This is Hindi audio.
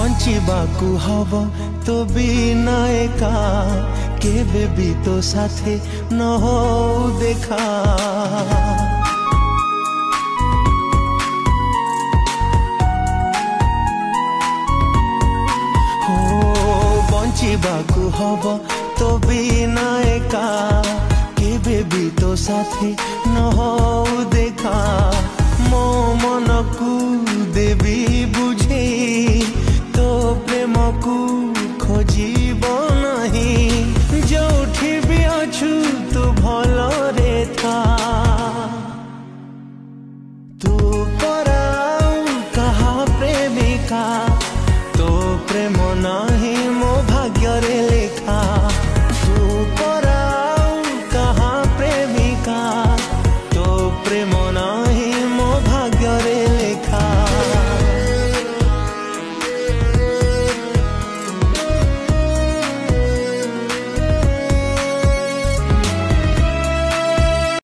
बचिबाकू हब तो बिना एका केबे भी तो साथे न हो देखा। बचिबाकू हब तो बिना एका केबे भी तो साथे न हो देखा। मो मन को देवी बुझे तो प्रेम को खोजिब नहीं। जोठी भी अछु तू भलरे था तू पराऊ कहा प्रेमिका तो प्रेम नहीं मो भाग्य रे।